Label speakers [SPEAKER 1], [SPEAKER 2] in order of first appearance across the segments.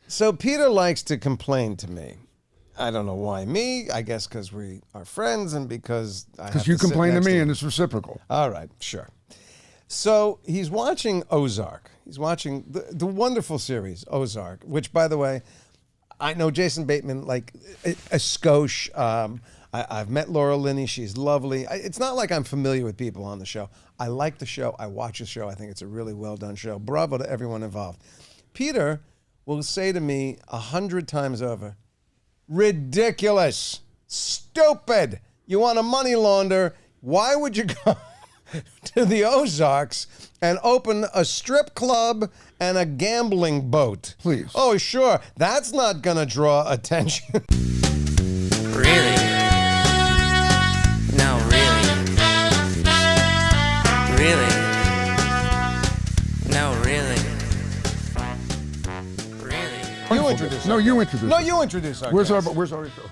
[SPEAKER 1] So Peter likes to complain to me. I don't know why me. I guess because we are friends and because I have to
[SPEAKER 2] you complain to me
[SPEAKER 1] him.
[SPEAKER 2] and it's reciprocal.
[SPEAKER 1] All right, sure. So he's watching Ozark. He's watching the wonderful series Ozark, which, by the way, I know Jason Bateman like a skosh. I've met Laura Linney. She's lovely. It's not like I'm familiar with people on the show. I like the show. I watch the show. I think it's a really well done show. Bravo to everyone involved. Peter will say to me 100 times over, ridiculous, stupid. You want to money launder? Why would you go to the Ozarks and open a strip club and a gambling boat?
[SPEAKER 2] Please.
[SPEAKER 1] Oh, sure. That's not going to draw attention.
[SPEAKER 3] Really? No, really? Really? No, really? Really?
[SPEAKER 1] You introduce
[SPEAKER 2] No,
[SPEAKER 1] our
[SPEAKER 2] you
[SPEAKER 1] guest.
[SPEAKER 2] introduce
[SPEAKER 1] No,
[SPEAKER 2] it.
[SPEAKER 1] you introduce our
[SPEAKER 2] Where's
[SPEAKER 1] guest.
[SPEAKER 2] our show?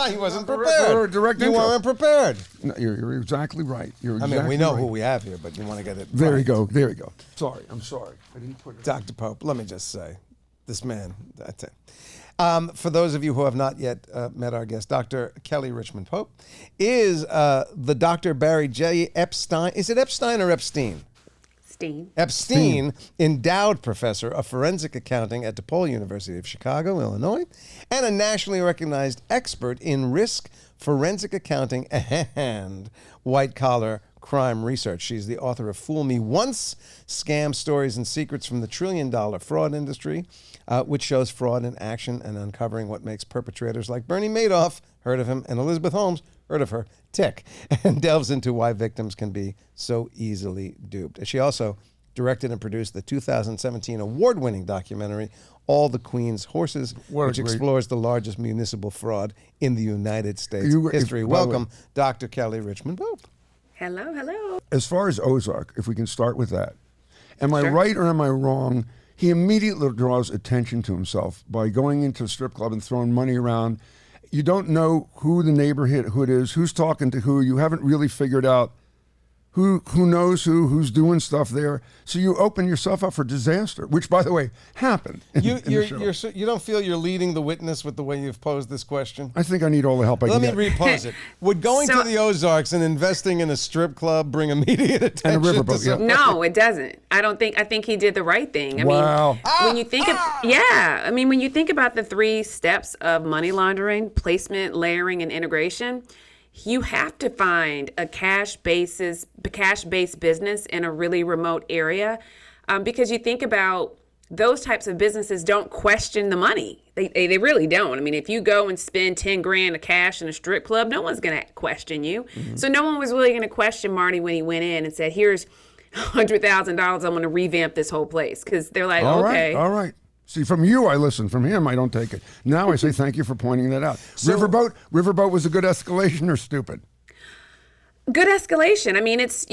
[SPEAKER 1] He wasn't prepared.
[SPEAKER 2] Direct
[SPEAKER 1] you
[SPEAKER 2] intro.
[SPEAKER 1] weren't prepared.
[SPEAKER 2] No, you're exactly right.
[SPEAKER 1] I mean, we know who we have here, but you want to get it
[SPEAKER 2] There
[SPEAKER 1] right.
[SPEAKER 2] you go. There you go. Sorry. I'm sorry. I didn't put it.
[SPEAKER 1] Dr. Pope, let me just say, this man, that's it. For those of you who have not yet met our guest, Dr. Kelly Richmond Pope is the Dr. Barry J. Epstein. Is it Epstein or Epstein? Epstein, endowed professor of forensic accounting at DePaul University of Chicago, Illinois, and a nationally recognized expert in risk, forensic accounting, and white-collar crime research. She's the author of Fool Me Once, Scam Stories and Secrets from the Trillion-Dollar Fraud Industry, which shows fraud in action and uncovering what makes perpetrators like Bernie Madoff, heard of him, and Elizabeth Holmes, heard of her, tick, and delves into why victims can be so easily duped. She also directed and produced the 2017 award-winning documentary, All the Queen's Horses, which explores the largest municipal fraud in the United States history. Welcome, Dr. Kelly Richmond Pope.
[SPEAKER 4] Hello, hello.
[SPEAKER 2] As far as Ozark, if we can start with that, am I right or am I wrong? He immediately draws attention to himself by going into a strip club and throwing money around. You don't know who the neighborhood is, who's talking to who. You haven't really figured out who knows who's doing stuff there. So you open yourself up for disaster, which, by the way, happened.
[SPEAKER 1] You don't feel you're leading the witness with the way you've posed this question?
[SPEAKER 2] I think I need all the help I can get.
[SPEAKER 1] Let me repose it. Would going to the Ozarks and investing in a strip club bring immediate attention?
[SPEAKER 2] And a riverboat, yeah.
[SPEAKER 4] No, it doesn't. I think he did the right thing. I
[SPEAKER 2] Wow.
[SPEAKER 4] mean, when you think when you think about the 3 steps of money laundering, placement, layering, and integration, you have to find a cash-based business in a really remote area, because you think about those types of businesses don't question the money. They really don't. I mean, if you go and spend 10 grand of cash in a strip club, no one's going to question you. Mm-hmm. So no one was really going to question Marty when he went in and said, here's $100,000. I'm going to revamp this whole place, because they're like, okay.
[SPEAKER 2] All right. See, from you, I listen. From him, I don't take it. Now I say thank you for pointing that out. Riverboat was a good escalation or stupid?
[SPEAKER 4] Good escalation. I mean, it's,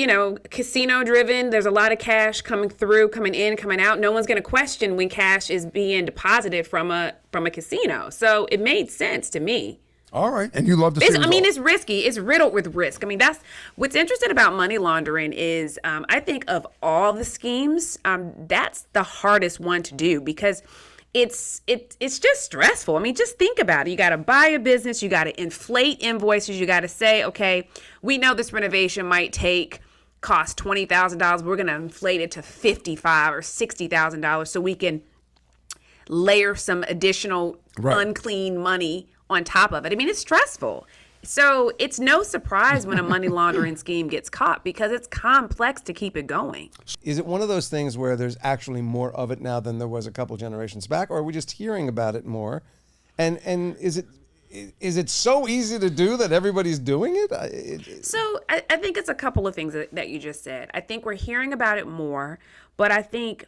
[SPEAKER 4] casino driven. There's a lot of cash coming in, coming out. No one's going to question when cash is being deposited from a casino. So it made sense to me.
[SPEAKER 2] All right. And you love to see
[SPEAKER 4] it's risky. It's riddled with risk. I mean, that's what's interesting about money laundering is I think of all the schemes, that's the hardest one to do, because it's just stressful. I mean, just think about it. You got to buy a business. You got to inflate invoices. You got to say, okay, we know this renovation might cost $20,000. We're going to inflate it to $55,000 or $60,000 so we can layer some additional unclean money on top of it. I mean, it's stressful. So it's no surprise when a money laundering scheme gets caught, because it's complex to keep it going.
[SPEAKER 1] Is it one of those things where there's actually more of it now than there was a couple generations back, or are we just hearing about it more? And is it so easy to do that everybody's doing it?
[SPEAKER 4] So I think it's a couple of things that you just said. I think we're hearing about it more, but I think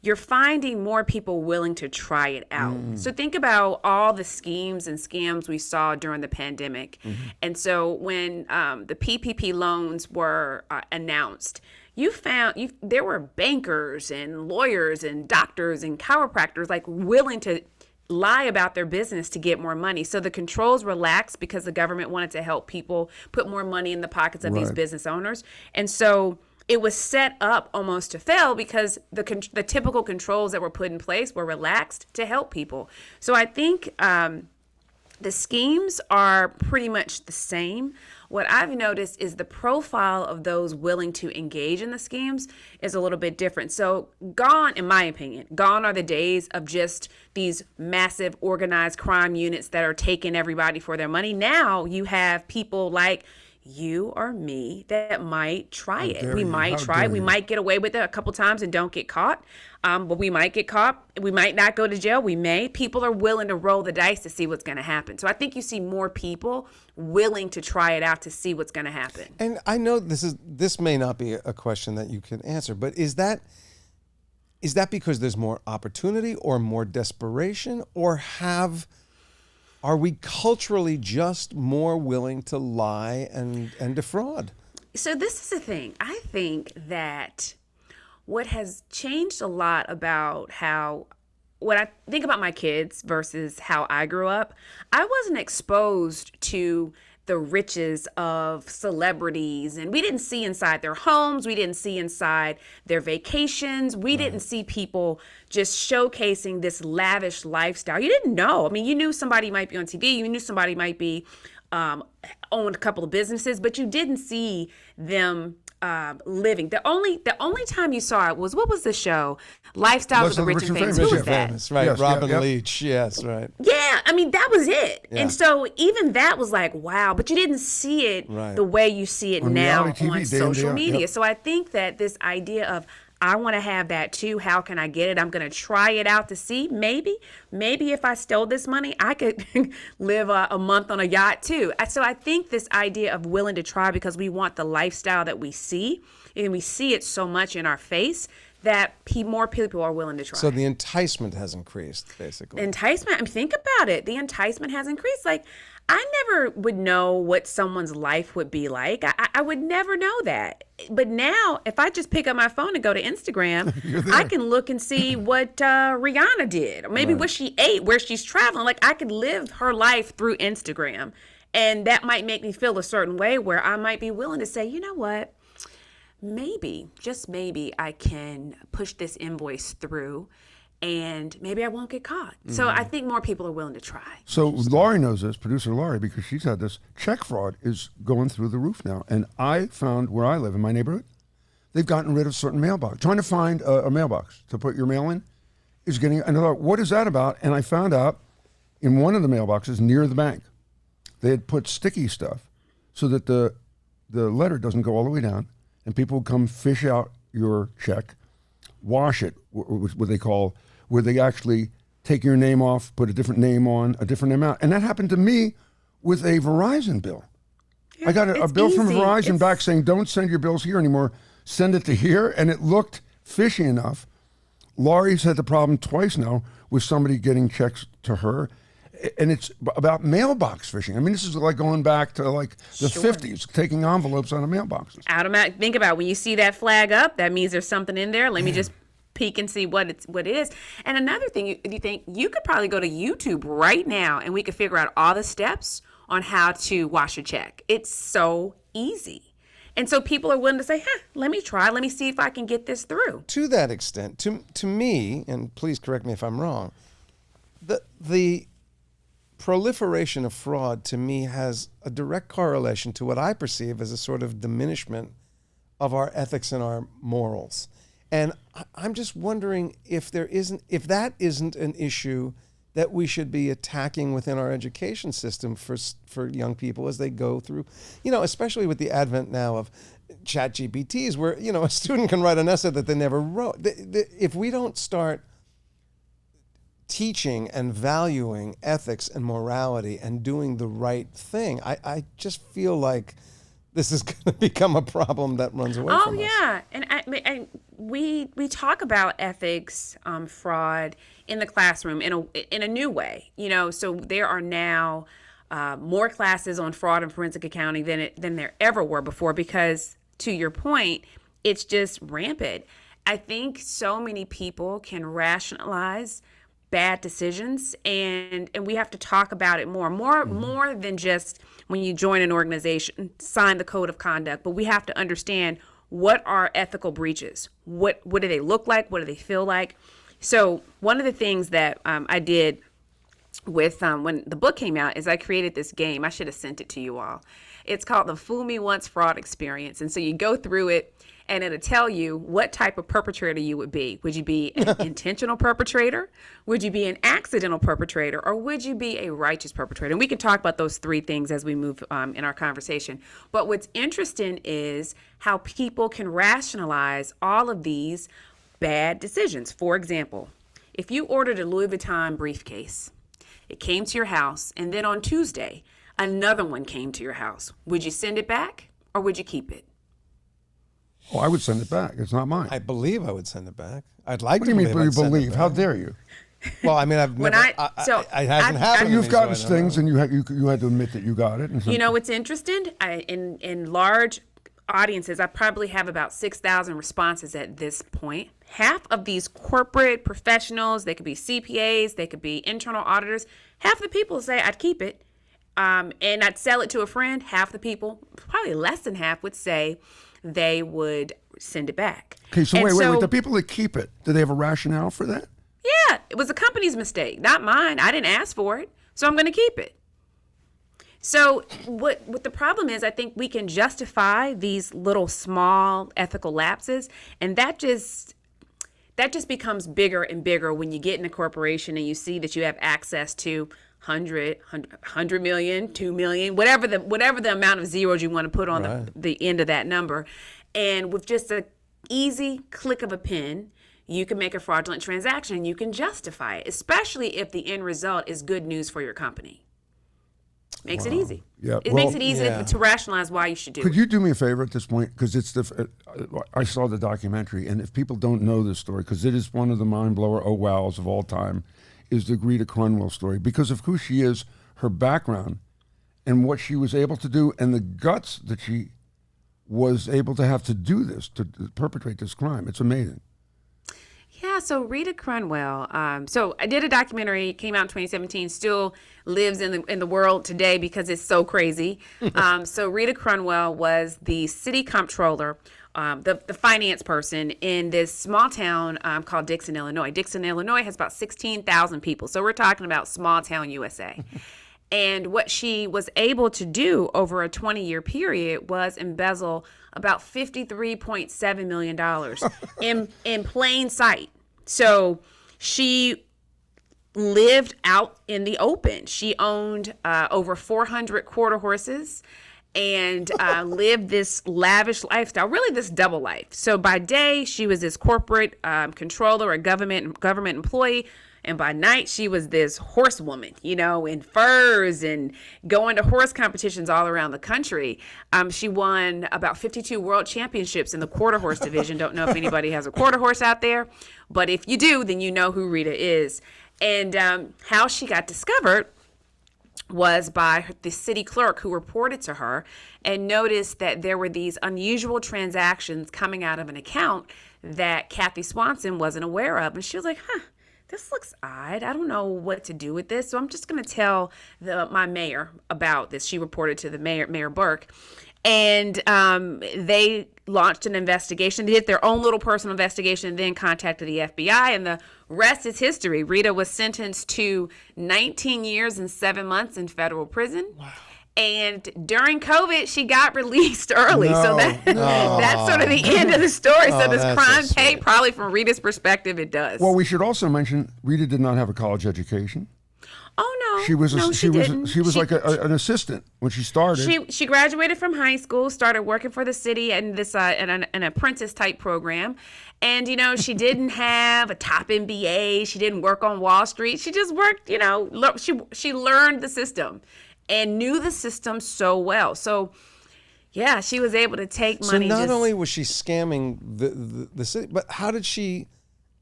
[SPEAKER 4] you're finding more people willing to try it out. So think about all the schemes and scams we saw during the pandemic. Mm-hmm. And so when the PPP loans were announced, there were bankers and lawyers and doctors and chiropractors willing to lie about their business to get more money. So the controls relaxed because the government wanted to help people put more money in the pockets of these business owners. And so it was set up almost to fail because the typical controls that were put in place were relaxed to help people. So I think the schemes are pretty much the same. What I've noticed is the profile of those willing to engage in the schemes is a little bit different. So gone, in my opinion, gone are the days of just these massive organized crime units that are taking everybody for their money. Now you have people like you or me that might try it. We might try. We might get away with it a couple times and don't get caught. But we might get caught. We might not go to jail. We may. People are willing to roll the dice to see what's going to happen. So I think you see more people willing to try it out to see what's going to happen.
[SPEAKER 1] And I know this may not be a question that you can answer, but is that because there's more opportunity or more desperation, or are we culturally just more willing to lie and defraud?
[SPEAKER 4] So this is the thing. I think that what has changed a lot about when I think about my kids versus how I grew up, I wasn't exposed to the riches of celebrities, and we didn't see inside their homes. We didn't see inside their vacations. We didn't see people just showcasing this lavish lifestyle. You didn't know. I mean, you knew somebody might be on TV. You knew somebody might be owned a couple of businesses, but you didn't see them living. The only time you saw it was, what was the show? Lifestyles of the Rich and Famous. Who was that?
[SPEAKER 1] Famous, right?
[SPEAKER 2] Yes,
[SPEAKER 1] Robin
[SPEAKER 2] yep.
[SPEAKER 1] Leach. Yes, right.
[SPEAKER 4] Yeah, I mean, that was it.
[SPEAKER 1] Yeah.
[SPEAKER 4] And so even that was like, wow, but you didn't see it the way you see it
[SPEAKER 2] On
[SPEAKER 4] now
[SPEAKER 2] reality TV,
[SPEAKER 4] on
[SPEAKER 2] day in,
[SPEAKER 4] social
[SPEAKER 2] day out,
[SPEAKER 4] media.
[SPEAKER 2] yep.
[SPEAKER 4] So I think that this idea of, I want to have that too. How can I get it? I'm going to try it out to see. Maybe if I stole this money, I could live a month on a yacht too. So I think this idea of willing to try because we want the lifestyle that we see, and we see it so much in our face, that more people are willing to try.
[SPEAKER 1] So the enticement has increased, basically.
[SPEAKER 4] Enticement, I mean, think about it. The enticement has increased. Like, I never would know what someone's life would be like. I would never know that. But now, if I just pick up my phone and go to Instagram, I can look and see what Rihanna did, or maybe what she ate, where she's traveling. Like, I could live her life through Instagram. And that might make me feel a certain way where I might be willing to say, you know what? Maybe, just maybe, I can push this invoice through and maybe I won't get caught. So I think more people are willing to try.
[SPEAKER 2] So Laurie knows this, producer Laurie, because she's had this. Check fraud is going through the roof now. And I found where I live in my neighborhood, they've gotten rid of certain mailbox. Trying to find a mailbox to put your mail in is getting, and I thought, what is that about? And I found out in one of the mailboxes near the bank, they had put sticky stuff so that the letter doesn't go all the way down, and people would come fish out your check, wash it, what they call, where they actually take your name off, put a different name on, a different amount. And that happened to me with a Verizon bill.
[SPEAKER 4] Yeah,
[SPEAKER 2] I got a bill from
[SPEAKER 4] easy.
[SPEAKER 2] Verizon back saying, don't send your bills here anymore, send it to here. And it looked fishy enough. Laurie's had the problem twice now with somebody getting checks to her. And it's about mailbox phishing. I mean, this is like going back to like the 50s, taking envelopes out of mailboxes.
[SPEAKER 4] Automatic. Think about when you see that flag up, that means there's something in there. Let me just peek and see what it is. And another thing, you think you could probably go to YouTube right now and we could figure out all the steps on how to wash a check. It's so easy. And so people are willing to say, let me try. Let me see if I can get this through.
[SPEAKER 1] To that extent, to me, and please correct me if I'm wrong, the proliferation of fraud to me has a direct correlation to what I perceive as a sort of diminishment of our ethics and our morals. And I'm just wondering if that isn't an issue that we should be attacking within our education system for young people as they go through, especially with the advent now of chat GPTs, where, a student can write an essay that they never wrote. If we don't start teaching and valuing ethics and morality and doing the right thing, I just feel like this is going to become a problem that runs away from us.
[SPEAKER 4] Oh, yeah. And we talk about ethics, fraud in the classroom in a new way. So there are now more classes on fraud and forensic accounting than there ever were before, because, to your point, it's just rampant. I think so many people can rationalize bad decisions, and we have to talk about it more than just when you join an organization, sign the code of conduct, but we have to understand what are ethical breaches? What do they look like? What do they feel like? So one of the things that I did with when the book came out is I created this game. I should have sent it to you all. It's called the Fool Me Once Fraud Experience. And so you go through it and it'll tell you what type of perpetrator you would be. Would you be an intentional perpetrator? Would you be an accidental perpetrator? Or would you be a righteous perpetrator? And we can talk about those three things as we move in our conversation. But what's interesting is how people can rationalize all of these bad decisions. For example, if you ordered a Louis Vuitton briefcase, it came to your house, and then on Tuesday, another one came to your house. Would you send it back or would you keep it?
[SPEAKER 2] Oh, I would send it back. It's not mine.
[SPEAKER 1] I believe I would send it back. I'd like
[SPEAKER 2] What
[SPEAKER 1] to
[SPEAKER 2] do you mean?
[SPEAKER 1] believe I'd send it
[SPEAKER 2] Believe?
[SPEAKER 1] back.
[SPEAKER 2] How dare you?
[SPEAKER 1] Well, I mean, I've
[SPEAKER 4] When
[SPEAKER 1] never.
[SPEAKER 4] I- so
[SPEAKER 1] it hasn't
[SPEAKER 4] I-
[SPEAKER 1] happened. to
[SPEAKER 2] You've
[SPEAKER 1] me,
[SPEAKER 2] gotten
[SPEAKER 1] so I don't
[SPEAKER 2] things,
[SPEAKER 1] know.
[SPEAKER 2] and you had to admit that you got it. And
[SPEAKER 4] You know what's interesting? In large audiences, I probably have about 6,000 responses at this point. Half of these corporate professionals, they could be CPAs, they could be internal auditors. Half the people say I'd keep it, and I'd sell it to a friend. Half the people, probably less than half, would say they would send it back.
[SPEAKER 2] Okay, so
[SPEAKER 4] And
[SPEAKER 2] wait. The people that keep it, do they have a rationale for that?
[SPEAKER 4] Yeah, it was the company's mistake, not mine. I didn't ask for it, so I'm going to keep it. So what the problem is, I think we can justify these little small ethical lapses, and that just becomes bigger and bigger when you get in a corporation and you see that you have access to 100 million, 2 million, whatever the amount of zeros you want to put on the end of that number. And with just an easy click of a pen, you can make a fraudulent transaction and you can justify it, especially if the end result is good news for your company. Makes it easy.
[SPEAKER 2] Yeah,
[SPEAKER 4] It
[SPEAKER 2] well-
[SPEAKER 4] makes it easy to rationalize why you should do
[SPEAKER 2] Could
[SPEAKER 4] it.
[SPEAKER 2] you do me a favor at this point? Because I saw the documentary, and if people don't know this story, because it is one of the mind blower oh wows of all time, is the Rita Cronwell story because of who she is, her background, and what she was able to do, and the guts that she was able to have to do this, to perpetrate this crime. It's amazing.
[SPEAKER 4] Yeah, so Rita Cronwell. So I did a documentary, it came out in 2017, still lives in the world today because it's so crazy. So Rita Cronwell was the city comptroller, the finance person in this small town called Dixon, Illinois. Dixon, Illinois has about 16,000 people. So we're talking about small town USA. And what she was able to do over a 20-year period was embezzle about $53.7 million in plain sight. So she lived out in the open. She owned over 400 quarter horses and lived this lavish lifestyle, really this double life. So by day, she was this corporate controller, a government employee. And by night, she was this horsewoman, in furs and going to horse competitions all around the country. She won about 52 world championships in the quarter horse division. Don't know if anybody has a quarter horse out there, but if you do, then you know who Rita is. And how she got discovered was by the city clerk who reported to her and noticed that there were these unusual transactions coming out of an account that Kathy Swanson wasn't aware of. And she was like, this looks odd. I don't know what to do with this. So I'm just going to tell my mayor about this. She reported to the Mayor Burke. And they launched an investigation. They did their own little personal investigation and then contacted the FBI. And the rest is history. Rita was sentenced to 19 years and 7 months in federal prison. Wow. And during COVID, she got released early. So that's sort of the end of the story. So does crime pay? Probably from Rita's perspective, it does.
[SPEAKER 2] Well, we should also mention Rita did not have a college education.
[SPEAKER 4] Oh no,
[SPEAKER 2] She was
[SPEAKER 4] didn't.
[SPEAKER 2] she was like an assistant when she started.
[SPEAKER 4] She graduated from high school, started working for the city and this an apprentice type program, and she didn't have a top MBA. She didn't work on Wall Street. She just worked. She learned the system and knew the system so well. So yeah, she was able to take money.
[SPEAKER 1] So not only was she scamming the city, but how did she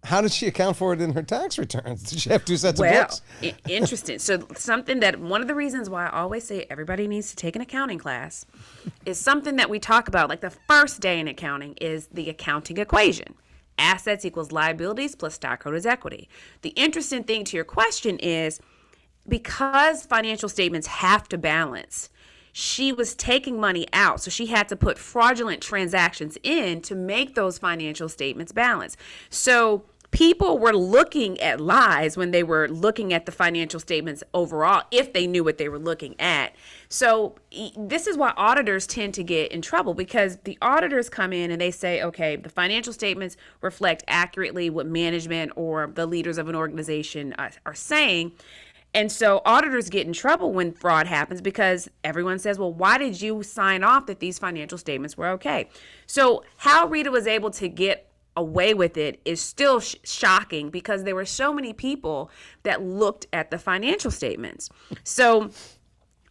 [SPEAKER 1] account for it in her tax returns? Did she have two sets of books?
[SPEAKER 4] Interesting. So one of the reasons why I always say everybody needs to take an accounting class is something that we talk about, like the first day in accounting is the accounting equation. Assets equals liabilities plus stockholders' equity. The interesting thing to your question is because financial statements have to balance, she was taking money out. So she had to put fraudulent transactions in to make those financial statements balance. So people were looking at lies when they were looking at the financial statements overall, if they knew what they were looking at. So this is why auditors tend to get in trouble, because the auditors come in and they say, okay, the financial statements reflect accurately what management or the leaders of an organization are saying. And so auditors get in trouble when fraud happens, because everyone says, well, why did you sign off that these financial statements were okay? So how Rita was able to get away with it is still shocking, because there were so many people that looked at the financial statements. So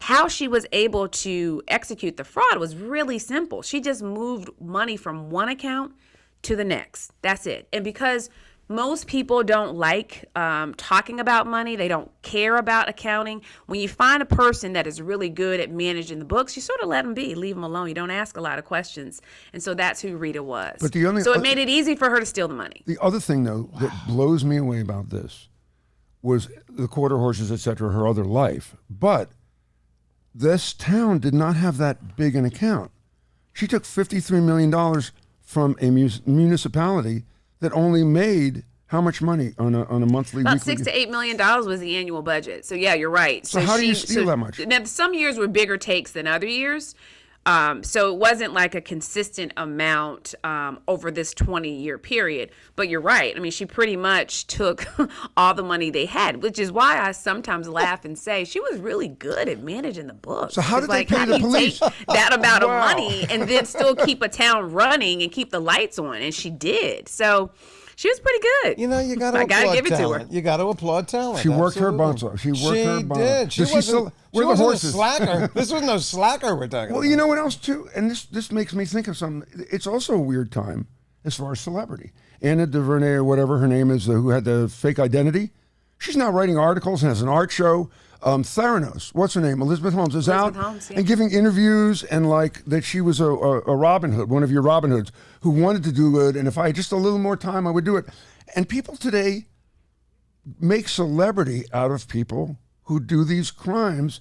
[SPEAKER 4] how she was able to execute the fraud was really simple. She just moved money from one account to the next. That's it. And because most people don't like talking about money, they don't care about accounting. When you find a person that is really good at managing the books, you sort of let them be, leave them alone. You don't ask a lot of questions. And so that's who Rita was.
[SPEAKER 2] But the only,
[SPEAKER 4] so it made it easy for her to steal the money.
[SPEAKER 2] The other thing, though, that blows me away about this was the quarter horses, et cetera, her other life. But this town did not have that big an account. She took $53 million from a municipality that only made how much money on a monthly?
[SPEAKER 4] About
[SPEAKER 2] weekly?
[SPEAKER 4] $6 to $8 million was the annual budget. So yeah, you're right.
[SPEAKER 2] So how do you steal that much?
[SPEAKER 4] Now some years were bigger takes than other years. So it wasn't like a consistent amount over this 20-year period. But you're right. I mean, she pretty much took all the money they had, which is why I sometimes laugh and say she was really good at managing the books.
[SPEAKER 2] So how did they pay
[SPEAKER 4] how
[SPEAKER 2] the
[SPEAKER 4] do you
[SPEAKER 2] police?
[SPEAKER 4] take that amount of
[SPEAKER 2] Wow.
[SPEAKER 4] money and then still keep a town running and keep the lights on? And she did. So she was pretty good.
[SPEAKER 1] You know, you got to
[SPEAKER 4] I
[SPEAKER 1] applaud
[SPEAKER 4] gotta give it to
[SPEAKER 1] talent.
[SPEAKER 4] her.
[SPEAKER 1] You got to applaud talent.
[SPEAKER 2] She worked her
[SPEAKER 1] Absolutely.
[SPEAKER 2] butts off. She worked her butts off.
[SPEAKER 1] did. She
[SPEAKER 2] Does she
[SPEAKER 1] wasn't,
[SPEAKER 2] still-
[SPEAKER 1] she
[SPEAKER 2] where are the
[SPEAKER 1] wasn't
[SPEAKER 2] horses?
[SPEAKER 1] a slacker. This was no slacker we're talking
[SPEAKER 2] Well,
[SPEAKER 1] about.
[SPEAKER 2] you know what else too, and this makes me think of something. It's also a weird time as far as celebrity. Anna DuVernay or whatever her name is, who had the fake identity. She's now writing articles and has an art show. Theranos, what's her name? Elizabeth Holmes is out
[SPEAKER 4] Holmes, yeah.
[SPEAKER 2] and giving interviews, and like that she was a Robin Hood, one of your Robin Hoods, who wanted to do good, and if I had just a little more time, I would do it. And people today make celebrity out of people who do these crimes,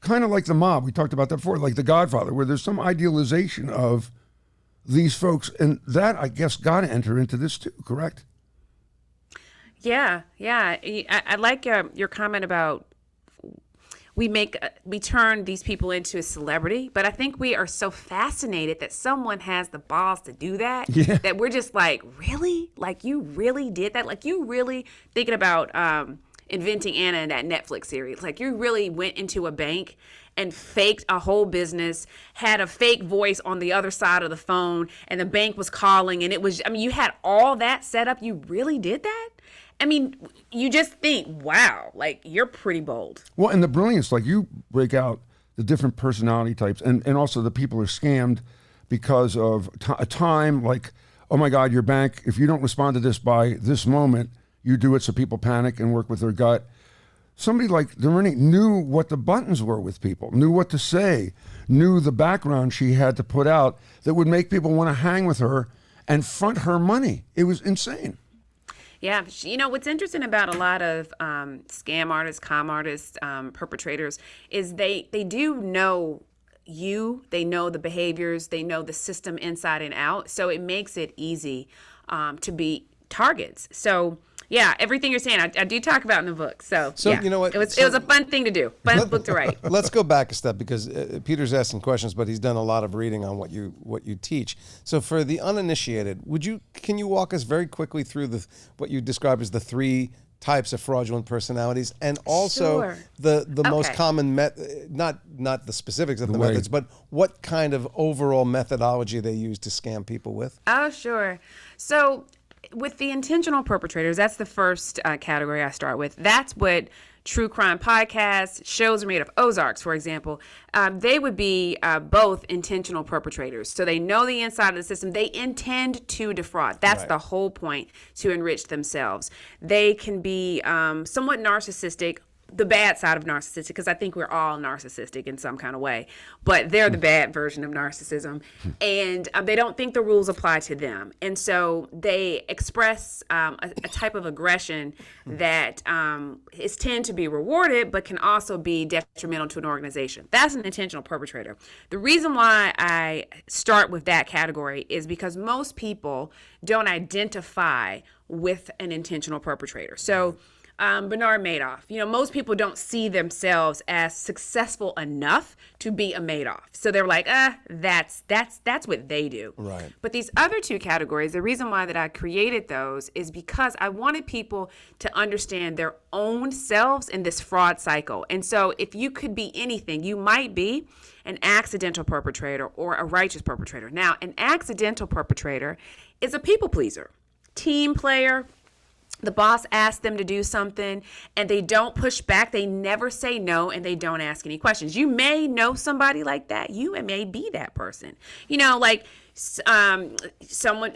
[SPEAKER 2] kind of like the mob. We talked about that before, like The Godfather, where there's some idealization of these folks, and that, I guess, got to enter into this too, correct?
[SPEAKER 4] Yeah. I like your comment about we turn these people into a celebrity, but I think we are so fascinated that someone has the balls to do that, that we're just like, really? Like, you really did that? Like, you really thinking about Inventing Anna in that Netflix series? Like, you really went into a bank and faked a whole business, had a fake voice on the other side of the phone, and the bank was calling, and it was, I mean, you had all that set up. You really did that? I mean, you just think, wow, like, you're pretty bold.
[SPEAKER 2] Well, and the brilliance, like you break out the different personality types, and also the people are scammed because of a time like, oh my God, your bank, if you don't respond to this by this moment, you do it so people panic and work with their gut. Somebody like Renee knew what the buttons were with people, knew what to say, knew the background she had to put out that would make people want to hang with her and front her money. It was insane.
[SPEAKER 4] Yeah, you know, what's interesting about a lot of scam artists, con artists, perpetrators, is they do know you, they know the behaviors, they know the system inside and out, so it makes it easy to be targets. So yeah, everything you're saying, I do talk about in the book. So yeah,
[SPEAKER 1] you know what?
[SPEAKER 4] it was a fun thing to do, fun book to write.
[SPEAKER 1] Let's go back a step, because Peter's asking questions, but he's done a lot of reading on what you teach. So for the uninitiated, can you walk us very quickly through what you describe as the 3 types of fraudulent personalities, and also
[SPEAKER 4] Sure.
[SPEAKER 1] the most
[SPEAKER 4] Okay.
[SPEAKER 1] common not the specifics of the methods, but what kind of overall methodology they use to scam people with?
[SPEAKER 4] Oh, sure. So with the intentional perpetrators, that's the first category I start with. That's what true crime podcasts, shows are made of. Ozarks, for example, they would be both intentional perpetrators. So they know the inside of the system. They intend to defraud. That's the whole point, to enrich themselves. They can be somewhat narcissistic, the bad side of narcissistic, because I think we're all narcissistic in some kind of way, but they're the bad version of narcissism, and they don't think the rules apply to them, and so they express a type of aggression that is tend to be rewarded, but can also be detrimental to an organization. That's an intentional perpetrator. The reason why I start with that category is because most people don't identify with an intentional perpetrator. So Bernard Madoff, most people don't see themselves as successful enough to be a Madoff. So they're like, that's what they do.
[SPEAKER 1] Right.
[SPEAKER 4] But these other two categories, the reason why that I created those is because I wanted people to understand their own selves in this fraud cycle. And so if you could be anything, you might be an accidental perpetrator or a righteous perpetrator. Now, an accidental perpetrator is a people pleaser, team player. The boss asks them to do something and they don't push back. They never say no and they don't ask any questions. You may know somebody like that. You may be that person. Like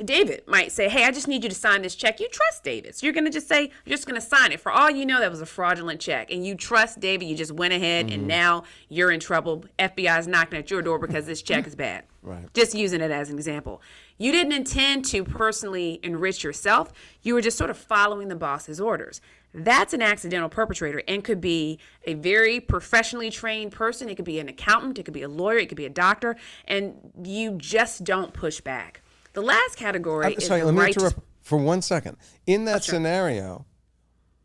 [SPEAKER 4] David might say, hey, I just need you to sign this check. You trust David. So you're going to just say, you're just going to sign it. For all you know, that was a fraudulent check. And you trust David. You just went ahead and now you're in trouble. FBI is knocking at your door because this check is bad.
[SPEAKER 1] Right.
[SPEAKER 4] Just using it as an example. You didn't intend to personally enrich yourself. You were just sort of following the boss's orders. That's an accidental perpetrator and could be a very professionally trained person. It could be an accountant. It could be a lawyer. It could be a doctor. And you just don't push back. The last category is
[SPEAKER 1] sorry,
[SPEAKER 4] the
[SPEAKER 1] let me
[SPEAKER 4] righteous.
[SPEAKER 1] interrupt for 1 second. In that
[SPEAKER 4] sure.
[SPEAKER 1] scenario,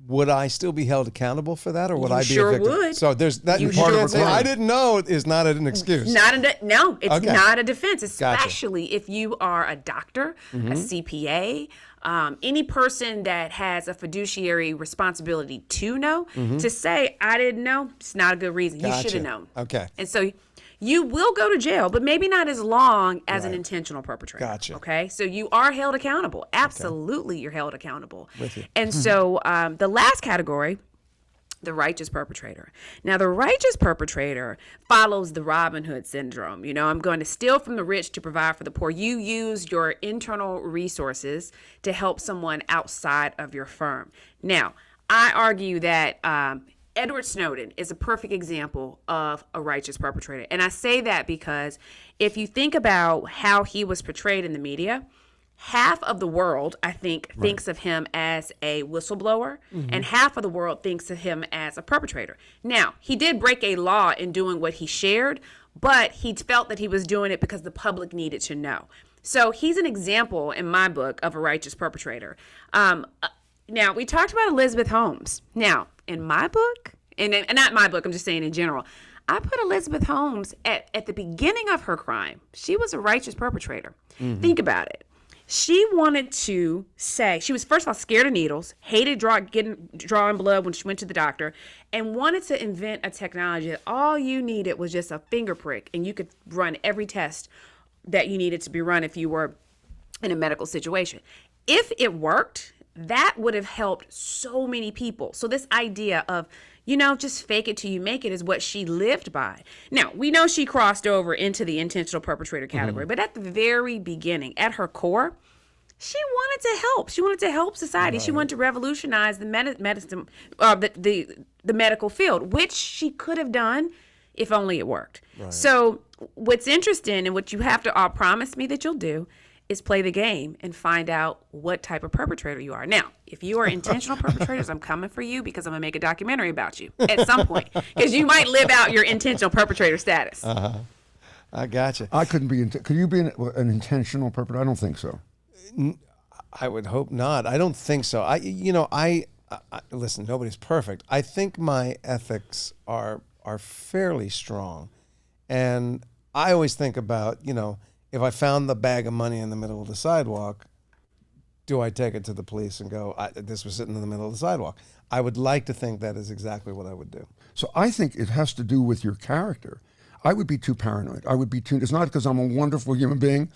[SPEAKER 1] would I still be held accountable for that, or would
[SPEAKER 4] You
[SPEAKER 1] I be
[SPEAKER 4] sure
[SPEAKER 1] a victim?
[SPEAKER 4] would.
[SPEAKER 1] So there's that
[SPEAKER 4] You
[SPEAKER 1] part
[SPEAKER 4] sure
[SPEAKER 1] of it.
[SPEAKER 4] would.
[SPEAKER 1] I didn't know is not an excuse.
[SPEAKER 4] No, it's
[SPEAKER 1] Okay.
[SPEAKER 4] not a defense,
[SPEAKER 1] Gotcha.
[SPEAKER 4] especially if you are a doctor, a CPA, any person that has a fiduciary responsibility to know. To say, I didn't know, it's not a good reason. You should
[SPEAKER 1] Gotcha.
[SPEAKER 4] have known.
[SPEAKER 1] Okay.
[SPEAKER 4] And so you will go to jail, but maybe not as long as an
[SPEAKER 1] Right.
[SPEAKER 4] intentional perpetrator.
[SPEAKER 1] Gotcha.
[SPEAKER 4] Okay? So you are held accountable. Absolutely, you're held accountable.
[SPEAKER 1] With you.
[SPEAKER 4] And so the last category, the righteous perpetrator. Now, the righteous perpetrator follows the Robin Hood syndrome. I'm going to steal from the rich to provide for the poor. You use your internal resources to help someone outside of your firm. Now, I argue that Edward Snowden is a perfect example of a righteous perpetrator. And I say that because if you think about how he was portrayed in the media, half of the world, I think, thinks of him as a whistleblower, and half of the world thinks of him as a perpetrator. Now, he did break a law in doing what he shared, but he felt that he was doing it because the public needed to know. So he's an example in my book of a righteous perpetrator. Now, we talked about Elizabeth Holmes. Now, in my book, and not my book, I'm just saying in general, I put Elizabeth Holmes at the beginning of her crime. She was a righteous perpetrator. Think about it. She wanted to say, she was first of all scared of needles, hated drawing blood when she went to the doctor, and wanted to invent a technology that all you needed was just a finger prick, and you could run every test that you needed to be run if you were in a medical situation. If it worked, that would have helped so many people. So this idea of, just fake it till you make it is what she lived by. Now, we know she crossed over into the intentional perpetrator category, but at the very beginning, at her core, she wanted to help. She wanted to help society. Right. She wanted to revolutionize the medicine, the medical field, which she could have done if only it worked. Right. So what's interesting and what you have to all promise me that you'll do is play the game and find out what type of perpetrator you are. Now, if you are intentional perpetrators, I'm coming for you because I'm going to make a documentary about you at some point because you might live out your intentional perpetrator status.
[SPEAKER 1] I gotcha.
[SPEAKER 2] I couldn't be. Could you be an intentional perpetrator? I don't think so.
[SPEAKER 1] I would hope not. I don't think so. I listen, nobody's perfect. I think my ethics are fairly strong. And I always think about, if I found the bag of money in the middle of the sidewalk, do I take it to the police and go, this was sitting in the middle of the sidewalk? I would like to think that is exactly what I would do.
[SPEAKER 2] So I think it has to do with your character. I would be too paranoid. I would be too, it's not because I'm a wonderful human being.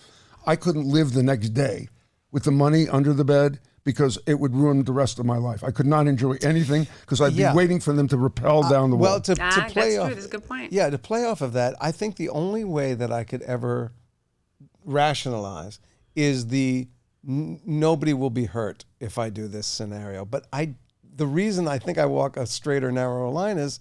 [SPEAKER 2] I couldn't live the next day with the money under the bed because it would ruin the rest of my life. I could not enjoy anything because I'd be waiting for them to rappel down the wall.
[SPEAKER 1] Well, to play off,
[SPEAKER 4] that's a good point.
[SPEAKER 1] Yeah, to play off of that, I think the only way that I could ever rationalize is nobody will be hurt if I do this scenario. But the reason I think I walk a straight or narrow line is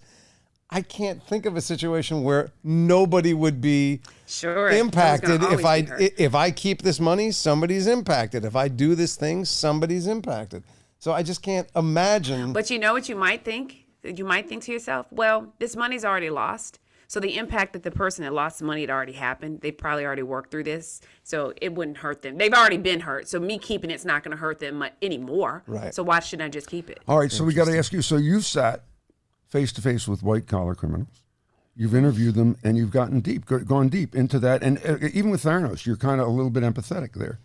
[SPEAKER 1] I can't think of a situation where nobody would be
[SPEAKER 4] Sure.
[SPEAKER 1] impacted
[SPEAKER 4] Someone's
[SPEAKER 1] if
[SPEAKER 4] gonna always be hurt.
[SPEAKER 1] if I keep this money, somebody's impacted. If I do this thing, somebody's impacted. So I just can't imagine.
[SPEAKER 4] But you know what you might think? You might think to yourself, well, this money's already lost. So the impact that the person that lost the money had already happened. They've probably already worked through this. So it wouldn't hurt them. They've already been hurt. So me keeping it's not going to hurt them anymore.
[SPEAKER 1] Right.
[SPEAKER 4] So why shouldn't I just keep it?
[SPEAKER 2] All right, so we got to ask you. So you've sat face to face with white collar criminals. You've interviewed them, and you've gone deep into that. And even with Theranos, you're kind of a little bit empathetic there.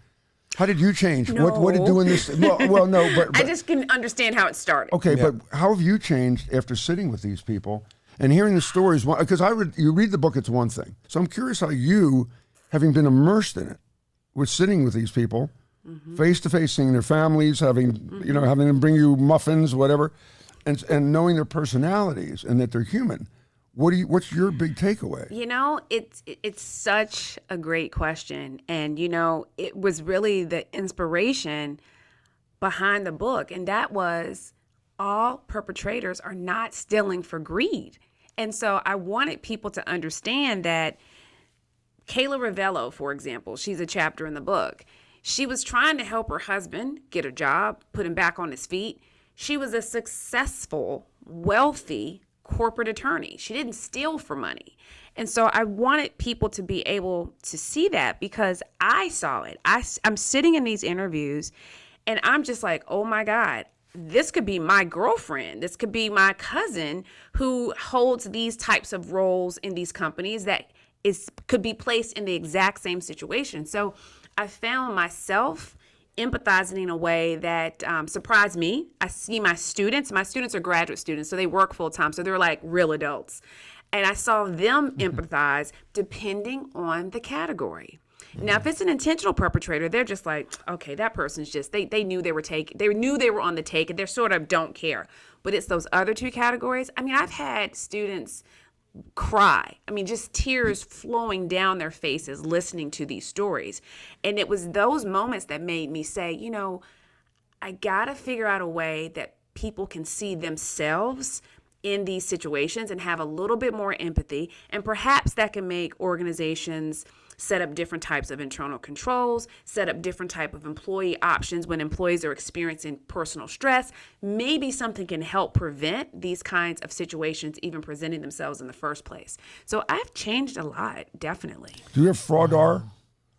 [SPEAKER 2] How did you change? What did doing this? Well, no, but
[SPEAKER 4] I just can understand how it started.
[SPEAKER 2] okay, but how have you changed after sitting with these people and hearing the stories? Because you read the book, it's one thing. So I'm curious how you, having been immersed in it, with sitting with these people, face to face, seeing their families, having having them bring you muffins, whatever, and knowing their personalities and that they're human. What's your big takeaway?
[SPEAKER 4] You know, it's such a great question. And, it was really the inspiration behind the book. And that was all perpetrators are not stealing for greed. And so I wanted people to understand that Kayla Ravello, for example, she's a chapter in the book. She was trying to help her husband get a job, put him back on his feet. She was a successful, wealthy corporate attorney. She didn't steal for money. And so I wanted people to be able to see that because I saw it. I'm sitting in these interviews and I'm just like, oh my God, this could be my girlfriend. This could be my cousin who holds these types of roles in these companies that could be placed in the exact same situation. So I found myself empathizing in a way that surprised me. I see my students are graduate students, so they work full time. So they're like real adults. And I saw them empathize depending on the category. Now, if it's an intentional perpetrator, they're just like, okay, that person's just, they knew they knew they were on the take and they're sort of don't care. But it's those other two categories. I mean, I've had students cry. I mean, just tears flowing down their faces listening to these stories. And it was those moments that made me say, I gotta figure out a way that people can see themselves in these situations and have a little bit more empathy. And perhaps that can make organizations set up different types of internal controls, set up different type of employee options when employees are experiencing personal stress. Maybe something can help prevent these kinds of situations even presenting themselves in the first place. So I've changed a lot, definitely.
[SPEAKER 2] Do you have fraudar?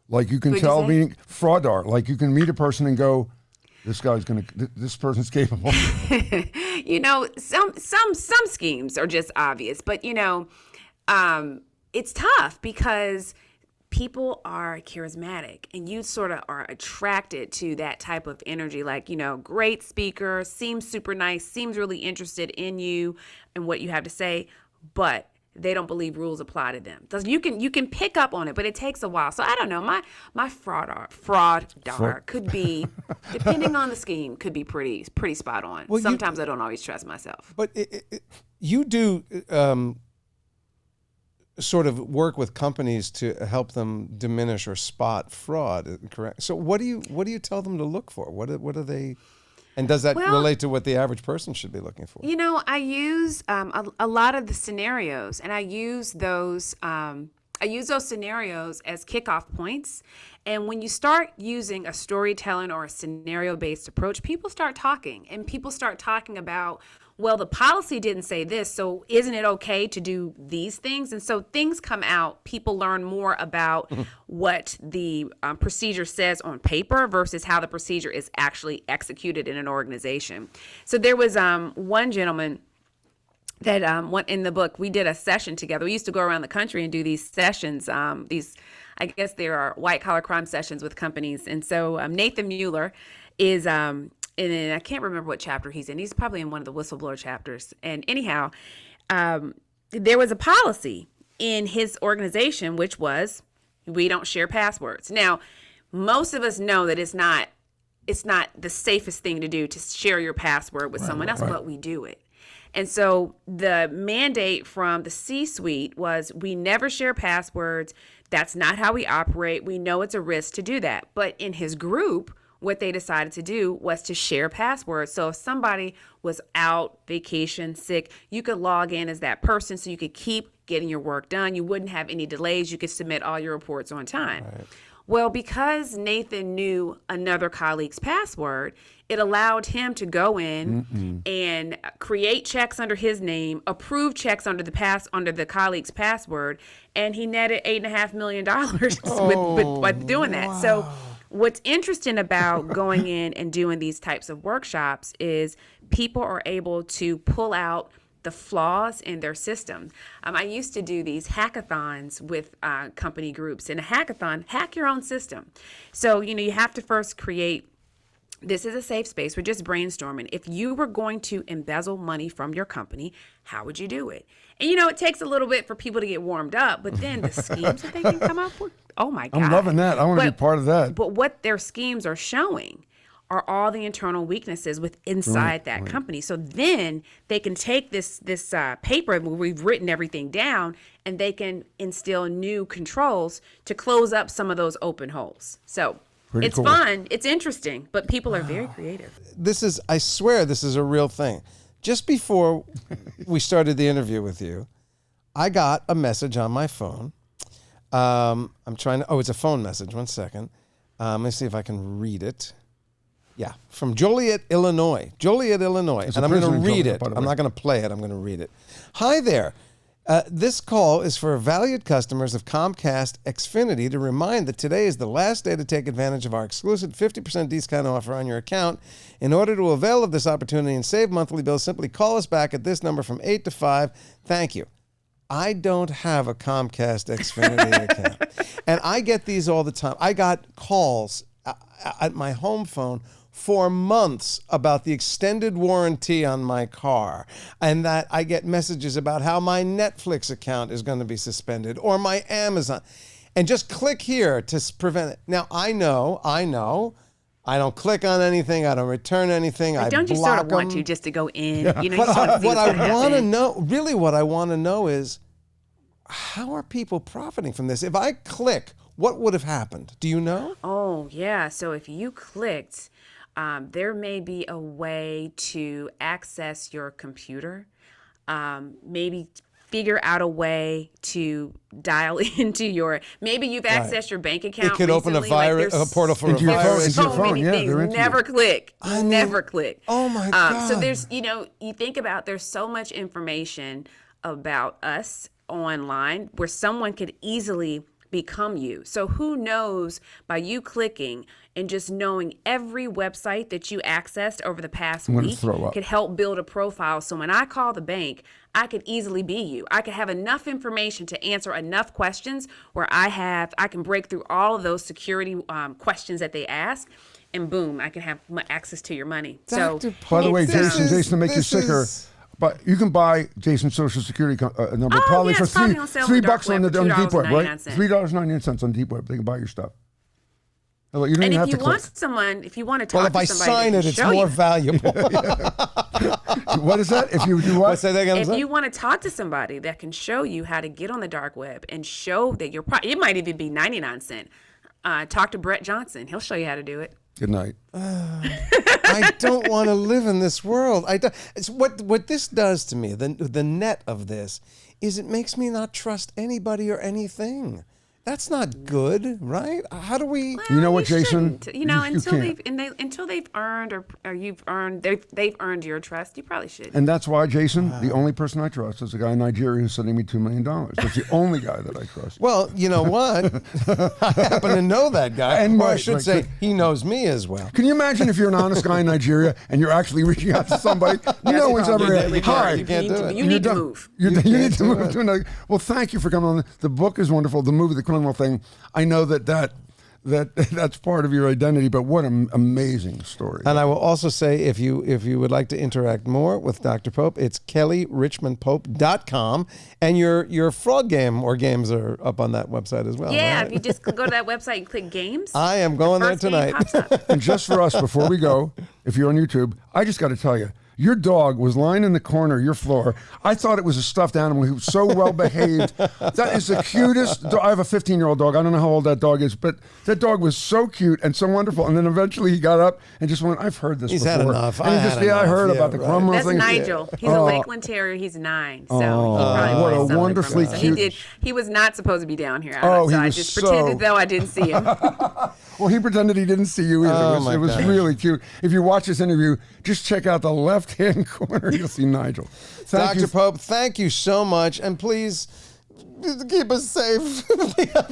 [SPEAKER 2] Like you can
[SPEAKER 4] What'd you
[SPEAKER 2] tell
[SPEAKER 4] say?
[SPEAKER 2] fraudar, like you can meet a person and go, this person's capable.
[SPEAKER 4] Some schemes are just obvious, but it's tough because people are charismatic and you sort of are attracted to that type of energy, like, great speaker, seems super nice, seems really interested in you and what you have to say, but they don't believe rules apply to them. You can pick up on it, but it takes a while. So I don't know. My fraudar could be, depending on the scheme, could be pretty spot on.
[SPEAKER 1] Well,
[SPEAKER 4] Sometimes I don't always trust myself.
[SPEAKER 1] But you do sort of work with companies to help them diminish or spot fraud, correct? So what do you tell them to look for? What are they? And does that relate to what the average person should be looking for?
[SPEAKER 4] I use a lot of the scenarios, and I use those scenarios as kickoff points. And when you start using a storytelling or a scenario-based approach, people start talking, and people start talking about, well, the policy didn't say this, so isn't it okay to do these things? And so things come out. People learn more about what the procedure says on paper versus how the procedure is actually executed in an organization. So there was one gentleman that in the book, we did a session together. We used to go around the country and do these sessions. I guess there are white collar crime sessions with companies. And so Nathan Mueller is, and I can't remember what chapter he's in. He's probably in one of the whistleblower chapters. And anyhow, there was a policy in his organization, which was we don't share passwords. Now, most of us know that it's not the safest thing to do to share your password with someone else, but we do it. And so the mandate from the C-suite was we never share passwords. That's not how we operate. We know it's a risk to do that. But in his group, what they decided to do was to share passwords. So if somebody was out, vacation, sick, you could log in as that person so you could keep getting your work done. You wouldn't have any delays. You could submit all your reports on time. Right. Well, because Nathan knew another colleague's password, it allowed him to go in and create checks under his name, approve checks under the colleague's password, and he netted $8.5 million with doing that. Wow. So what's interesting about going in and doing these types of workshops is people are able to pull out the flaws in their system. I used to do these hackathons with company groups. In a hackathon, hack your own system. So, you have to first create, this is a safe space. We're just brainstorming. If you were going to embezzle money from your company, how would you do it? And, it takes a little bit for people to get warmed up, but then the schemes that they can come up with, oh my God.
[SPEAKER 2] I'm loving that. I want to be part of that.
[SPEAKER 4] But what their schemes are showing are all the internal weaknesses inside that company. So then they can take this paper where we've written everything down, and they can instill new controls to close up some of those open holes. So it's cool. Fun, it's interesting, but people are very creative.
[SPEAKER 1] I swear this is a real thing. Just before we started the interview with you, I got a message on my phone. It's a phone message. One second. Let me see if I can read it. Yeah, from Joliet, Illinois. And I'm going to read it. I'm not going to play it. I'm going to read it. Hi there. This call is for valued customers of Comcast Xfinity to remind that today is the last day to take advantage of our exclusive 50% discount offer on your account. In order to avail of this opportunity and save monthly bills, simply call us back at this number from 8 to 5. Thank you. I don't have a Comcast Xfinity account. And I get these all the time. I got calls at my home phone for months about the extended warranty on my car, and that I get messages about how my Netflix account is going to be suspended or my Amazon, and just click here to prevent it. Now, I know, I don't click on anything. I don't return anything. I
[SPEAKER 4] don't
[SPEAKER 1] block
[SPEAKER 4] you sort of
[SPEAKER 1] them.
[SPEAKER 4] Want to just to go in?
[SPEAKER 1] Yeah.
[SPEAKER 4] You know,
[SPEAKER 1] but what I want to know, really what I want to know is, how are people profiting from this? If I click, what would have happened? Do you know?
[SPEAKER 4] Oh, yeah. So if you clicked, there may be a way to access your computer, maybe figure out a way to dial into maybe you've accessed your bank account.
[SPEAKER 1] It could
[SPEAKER 4] recently.
[SPEAKER 1] open a portal for a virus.
[SPEAKER 4] So many things. Never click. Never click.
[SPEAKER 1] Oh my God.
[SPEAKER 4] So there's, you think about, there's so much information about us online where someone could easily become you. So who knows, by you clicking and just knowing every website that you accessed over the past week could help build a profile. So when I call the bank, I could easily be you. I could have enough information to answer enough questions where I can break through all of those security questions that they ask, and boom, I can have access to your money.
[SPEAKER 2] Dr. By the way, Jason, to make you sicker, but you can buy Jason's Social Security number probably for $3 on the deep web, right? $3.99 on deep web. They can buy your stuff. You don't
[SPEAKER 4] and
[SPEAKER 2] even
[SPEAKER 4] if
[SPEAKER 2] have
[SPEAKER 4] you want someone, if you want to talk
[SPEAKER 1] to somebody,
[SPEAKER 4] if
[SPEAKER 1] I sign it, it's more valuable.
[SPEAKER 2] What is that? If you do what?
[SPEAKER 1] Say that again.
[SPEAKER 4] If you want to talk to somebody that can show you how to get on the dark web and show that it might even be 99 cents. Talk to Brett Johnson. He'll show you how to do it.
[SPEAKER 2] Good night.
[SPEAKER 1] I don't want to live in this world. It's what this does to me. The net of this is it makes me not trust anybody or anything. That's not good, right? How do we?
[SPEAKER 4] Well,
[SPEAKER 2] you know what, Jason?
[SPEAKER 4] Until they've earned or you've earned they've earned your trust, you probably should.
[SPEAKER 2] And that's why, Jason, the only person I trust is a guy in Nigeria who's sending me $2 million. That's the only guy that I trust.
[SPEAKER 1] Well, you know what? I happen to know that guy,
[SPEAKER 2] and
[SPEAKER 1] I should say he knows me as well.
[SPEAKER 2] Can you imagine if you're an honest guy in Nigeria and you're actually reaching out to somebody? No one's ever. Hi,
[SPEAKER 1] you can't do it.
[SPEAKER 4] You need to move.
[SPEAKER 2] You need to move to another. Well, thank you for coming on. The book is wonderful. The movie, The Cronwell thing. I know that's part of your identity, but what an amazing story.
[SPEAKER 1] And I will also say, if you would like to interact more with Dr. Pope, it's kellyrrichmondpope.com, and your fraud game or games are up on that website as well.
[SPEAKER 4] Yeah,
[SPEAKER 1] right?
[SPEAKER 4] if you just go to that website and click games.
[SPEAKER 1] I am going there tonight.
[SPEAKER 2] And just for us, before we go, if you're on YouTube, I just got to tell you, Your dog was lying in the corner of your floor. I thought it was a stuffed animal. He was so well behaved. That is the cutest. I have a 15-year-old dog. I don't know how old that dog is, but that dog was so cute and so wonderful. And then eventually he got up and just went, I've heard this
[SPEAKER 1] He's
[SPEAKER 2] before.
[SPEAKER 1] had enough.
[SPEAKER 2] And he just, I heard about the crumb
[SPEAKER 4] That's
[SPEAKER 2] thing.
[SPEAKER 4] Nigel. He's a Lakeland Terrier. He's 9. So he probably
[SPEAKER 2] what a
[SPEAKER 4] wanted something
[SPEAKER 2] wonderfully
[SPEAKER 4] from me. So
[SPEAKER 2] cute-
[SPEAKER 4] he was not supposed to be down here.
[SPEAKER 2] Oh,
[SPEAKER 4] so
[SPEAKER 2] he
[SPEAKER 4] I
[SPEAKER 2] was
[SPEAKER 4] just
[SPEAKER 2] so-
[SPEAKER 4] pretended though I didn't see him.
[SPEAKER 2] Well, he pretended he didn't see you either.
[SPEAKER 1] Oh,
[SPEAKER 2] It was
[SPEAKER 1] my gosh.
[SPEAKER 2] really cute. If you watch this interview, just check out the left-hand corner. You'll see Nigel. Thank
[SPEAKER 1] Dr.
[SPEAKER 2] you.
[SPEAKER 1] Pope, thank you so much, and please keep us safe.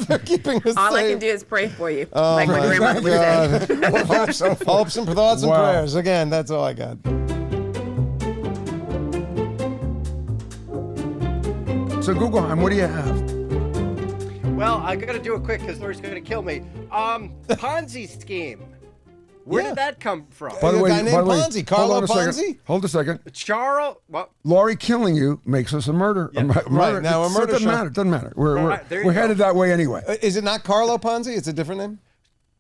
[SPEAKER 1] They're keeping us
[SPEAKER 4] All
[SPEAKER 1] safe.
[SPEAKER 4] I can do is pray for you,
[SPEAKER 1] Oh
[SPEAKER 4] like my
[SPEAKER 1] my
[SPEAKER 4] grandmother would say.
[SPEAKER 1] God. Hopes and thoughts and
[SPEAKER 2] Wow.
[SPEAKER 1] prayers. Again, that's all I got.
[SPEAKER 2] So, Guggenheim, what do you have?
[SPEAKER 5] Well, I got to do it quick because Lori's going to kill me. Ponzi scheme. Where
[SPEAKER 1] Yeah.
[SPEAKER 5] did that come from?
[SPEAKER 2] By the
[SPEAKER 1] A
[SPEAKER 2] way,
[SPEAKER 1] guy named Ponzi,
[SPEAKER 2] hold
[SPEAKER 1] Carlo
[SPEAKER 2] on a second.
[SPEAKER 1] Ponzi?
[SPEAKER 2] Hold a second.
[SPEAKER 5] Charles. Well,
[SPEAKER 2] Laurie killing you makes us a murder.
[SPEAKER 5] Yeah.
[SPEAKER 1] Right, now a
[SPEAKER 2] So
[SPEAKER 1] murder
[SPEAKER 2] it doesn't
[SPEAKER 1] show.
[SPEAKER 2] matter. It doesn't matter. We're
[SPEAKER 5] Right, there you
[SPEAKER 2] we're
[SPEAKER 5] go.
[SPEAKER 2] headed that way anyway.
[SPEAKER 1] Is it not Carlo Ponzi? It's a different name?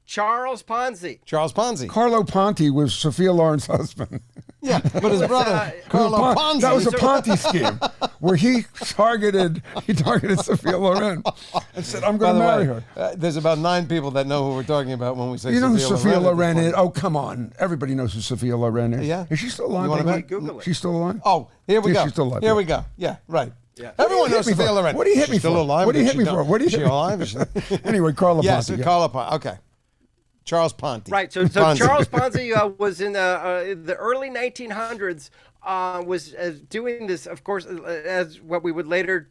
[SPEAKER 5] Charles Ponzi.
[SPEAKER 1] Charles Ponzi.
[SPEAKER 2] Carlo Ponti was Sophia Loren's husband.
[SPEAKER 1] Yeah, but his brother, Carlo Ponzi.
[SPEAKER 2] That was a Ponti scheme where he targeted Sophia Loren and said, "I'm
[SPEAKER 1] By
[SPEAKER 2] going
[SPEAKER 1] the
[SPEAKER 2] to marry
[SPEAKER 1] way,
[SPEAKER 2] her."
[SPEAKER 1] there's about 9 people that know who we're talking about when we say
[SPEAKER 2] You know who
[SPEAKER 1] Sophia
[SPEAKER 2] Sophia
[SPEAKER 1] at this
[SPEAKER 2] Loren
[SPEAKER 1] point.
[SPEAKER 2] is? Oh, come on. Everybody knows who Sophia Loren is.
[SPEAKER 1] Yeah.
[SPEAKER 2] Is she still alive?
[SPEAKER 1] You wanna
[SPEAKER 2] baby?
[SPEAKER 1] bet?
[SPEAKER 5] Google it.
[SPEAKER 2] She's still alive?
[SPEAKER 1] Oh, here we
[SPEAKER 2] Yeah,
[SPEAKER 1] go.
[SPEAKER 2] she's still alive,
[SPEAKER 1] Here
[SPEAKER 2] yeah.
[SPEAKER 1] we go. Yeah, right.
[SPEAKER 5] Yeah.
[SPEAKER 1] Everyone knows
[SPEAKER 2] What do you hit me
[SPEAKER 1] Sophia
[SPEAKER 2] for?
[SPEAKER 1] Loren.
[SPEAKER 2] What do you hit
[SPEAKER 1] She's
[SPEAKER 2] me
[SPEAKER 1] still
[SPEAKER 2] for?
[SPEAKER 1] alive.
[SPEAKER 2] What do you
[SPEAKER 1] but
[SPEAKER 2] hit
[SPEAKER 1] she
[SPEAKER 2] me
[SPEAKER 1] don't-
[SPEAKER 2] for? What do you
[SPEAKER 1] is she
[SPEAKER 2] hit me-
[SPEAKER 1] alive? Is she-
[SPEAKER 2] Anyway, Carlo
[SPEAKER 1] Yes,
[SPEAKER 2] Ponti. yeah.
[SPEAKER 1] Carlo Ponzi. Okay. Charles Ponti.
[SPEAKER 5] Right. So
[SPEAKER 1] Ponzi.
[SPEAKER 5] Charles Ponzi was in the early 1900s. Was doing this, of course, as what we would later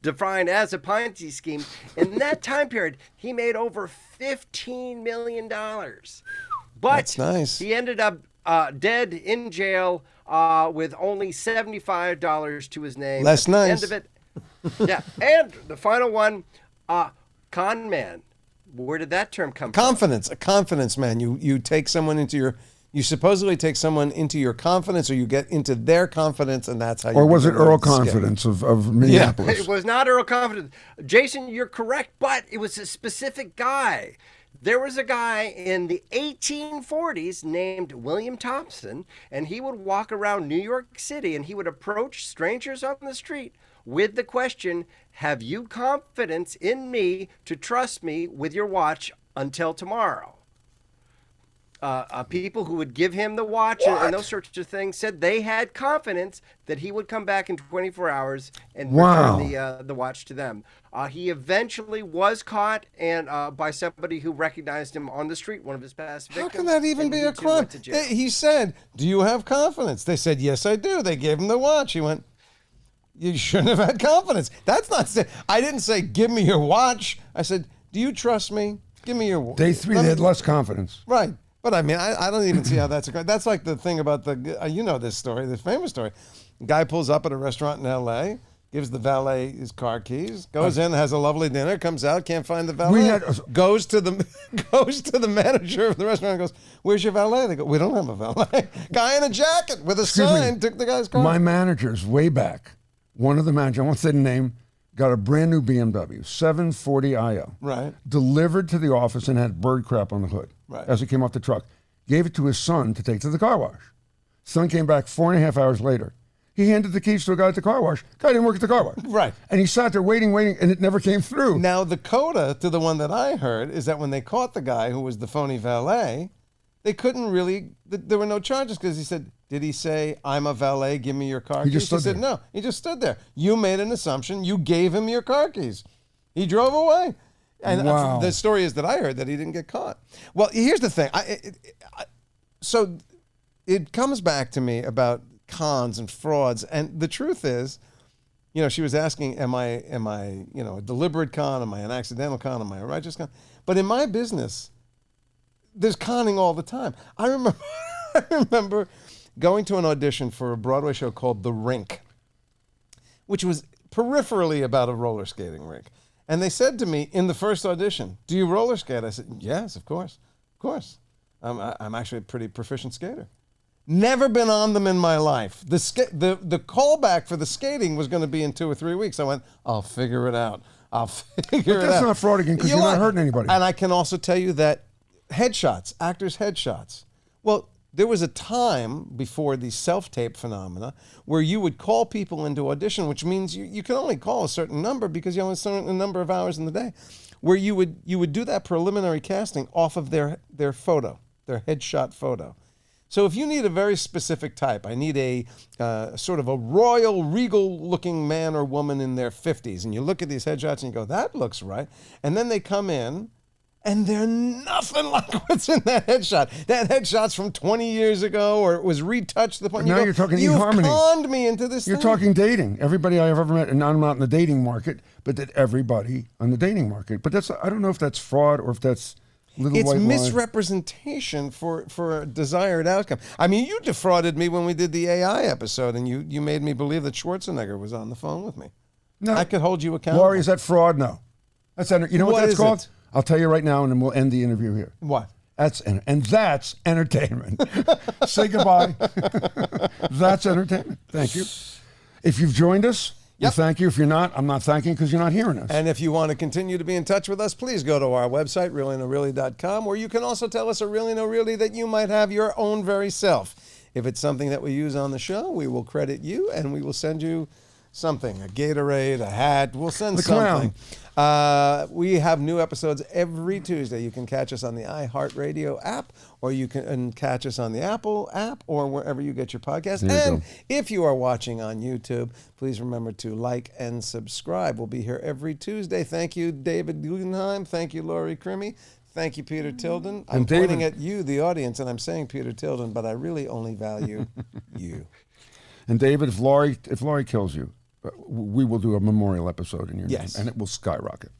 [SPEAKER 5] define as a Ponzi scheme. In that time period, he made over $15 million. But
[SPEAKER 1] That's nice.
[SPEAKER 5] he ended up dead in jail with only $75 to his name.
[SPEAKER 1] Less
[SPEAKER 5] At the
[SPEAKER 1] nice.
[SPEAKER 5] End of it. Yeah. And the final one, con man. Where did that term come from?
[SPEAKER 1] Confidence, a confidence man. You take someone into your, you supposedly take someone into your confidence, or you get into their confidence, and that's how you.
[SPEAKER 2] Or was it
[SPEAKER 1] begin to
[SPEAKER 2] Earl
[SPEAKER 1] skip.
[SPEAKER 2] Confidence of Minneapolis?
[SPEAKER 5] It was not Earl Confidence. Jason, you're correct, but it was a specific guy. There was a guy in the 1840s named William Thompson, and he would walk around New York City and he would approach strangers on the street with the question, have you confidence in me to trust me with your watch until tomorrow? People who would give him the watch and those sorts of things said they had confidence that he would come back in 24 hours and return the watch to them. He eventually was caught and by somebody who recognized him on the street, one of his past victims.
[SPEAKER 1] How can that even
[SPEAKER 5] and
[SPEAKER 1] be
[SPEAKER 5] he
[SPEAKER 1] a
[SPEAKER 5] too
[SPEAKER 1] crime?
[SPEAKER 5] went to jail.
[SPEAKER 1] He said, "Do you have confidence?" They said, "Yes, I do." They gave him the watch. He went, "You shouldn't have had confidence." That's not. I didn't say, "Give me your watch." I said, "Do you trust me? Give me your watch."
[SPEAKER 2] Day 3, they had less confidence.
[SPEAKER 1] Right. But I mean, I don't even see how that's a crime. That's like the thing about the, you know this story, this famous story. Guy pulls up at a restaurant in L.A., gives the valet his car keys, goes in, has a lovely dinner, comes out, can't find the valet, goes to the manager of the restaurant and goes, "Where's your valet?" They go, "We don't have a valet." Guy in a jacket with a
[SPEAKER 2] Excuse me.
[SPEAKER 1] sign took the guy's car.
[SPEAKER 2] My managers, way back, one of the managers, I won't say the name, got a brand new BMW, 740iO.
[SPEAKER 1] Right.
[SPEAKER 2] Delivered to the office and had bird crap on the hood.
[SPEAKER 1] Right.
[SPEAKER 2] As it came off the truck. Gave it to his son to take to the car wash. Son came back 4.5 hours later. He handed the keys to a guy at the car wash. Guy didn't work at the car wash.
[SPEAKER 1] Right.
[SPEAKER 2] And he sat there waiting, and it never came through.
[SPEAKER 1] Now, the coda to the one that I heard is that when they caught the guy who was the phony valet, they couldn't really, there were no charges because he said, did he say, "I'm a valet, give me your car keys"?
[SPEAKER 2] He just stood
[SPEAKER 1] said,
[SPEAKER 2] there.
[SPEAKER 1] no. He just stood there. You made an assumption. You gave him your car keys. He drove away. And
[SPEAKER 2] Wow.
[SPEAKER 1] the story is that I heard that he didn't get caught. Well, here's the thing. So it comes back to me about cons and frauds. And the truth is, you know, she was asking, am I, you know, a deliberate con? Am I an accidental con? Am I a righteous con? But in my business, there's conning all the time. I remember going to an audition for a Broadway show called The Rink, which was peripherally about a roller skating rink. And they said to me in the first audition, "Do you roller skate?" I said, "Yes, of course. Of course. I'm actually a pretty proficient skater." Never been on them in my life. The callback for the skating was going to be in 2 or 3 weeks. I went, "I'll figure it out. I'll figure it out."
[SPEAKER 2] That's not fraud again because you're not hurting anybody.
[SPEAKER 1] And I can also tell you that actors' headshots. Well, there was a time before the self-tape phenomena where you would call people into audition, which means you can only call a certain number because you have a certain number of hours in the day, where you would do that preliminary casting off of their photo, their headshot photo. So if you need a very specific type, I need a sort of a royal, regal-looking man or woman in their 50s, and you look at these headshots and you go, that looks right. And then they come in, and they're nothing like what's in that headshot. That headshot's from 20 years ago, or it was retouched to the point
[SPEAKER 2] Now you're talking eHarmony.
[SPEAKER 1] You've conned me into this
[SPEAKER 2] You're
[SPEAKER 1] thing.
[SPEAKER 2] talking dating. Everybody I have ever met, and I'm not in the dating market, but that everybody on the dating market. But I don't know if that's fraud or if that's little
[SPEAKER 1] It's
[SPEAKER 2] white lie.
[SPEAKER 1] misrepresentation for a desired outcome. I mean, you defrauded me when we did the AI episode, and you made me believe that Schwarzenegger was on the phone with me.
[SPEAKER 2] No.
[SPEAKER 1] I could hold you accountable.
[SPEAKER 2] Laurie, is that fraud? No. That's you know what
[SPEAKER 1] What
[SPEAKER 2] that's
[SPEAKER 1] is
[SPEAKER 2] called?
[SPEAKER 1] it?
[SPEAKER 2] I'll tell you right now, and then we'll end the interview here.
[SPEAKER 1] What?
[SPEAKER 2] That's entertainment. Say goodbye. That's entertainment. Thank you. If you've joined us, we
[SPEAKER 1] Yep.
[SPEAKER 2] thank you. If you're not, I'm not thanking because you're not hearing us.
[SPEAKER 1] And if you want to continue to be in touch with us, please go to our website, reallynoreally.com, where you can also tell us a really no really that you might have your own very self. If it's something that we use on the show, we will credit you, and we will send you something, a Gatorade, a hat. We'll send
[SPEAKER 2] The
[SPEAKER 1] something.
[SPEAKER 2] clown.
[SPEAKER 1] We have new episodes every Tuesday. You can catch us on the iHeartRadio app, or you can catch us on the Apple app, or wherever you get your podcast.
[SPEAKER 2] There you
[SPEAKER 1] And
[SPEAKER 2] go.
[SPEAKER 1] if you are watching on YouTube, please remember to like and subscribe. We'll be here every Tuesday. Thank you, David Guggenheim. Thank you, Laurie Crimmy. Thank you, Peter Tilden. I'm
[SPEAKER 2] And David-
[SPEAKER 1] pointing at you, the audience, and I'm saying Peter Tilden, but I really only value you.
[SPEAKER 2] And David, if Laurie kills you, we will do a memorial episode in your
[SPEAKER 1] Yes.
[SPEAKER 2] name, and it will skyrocket.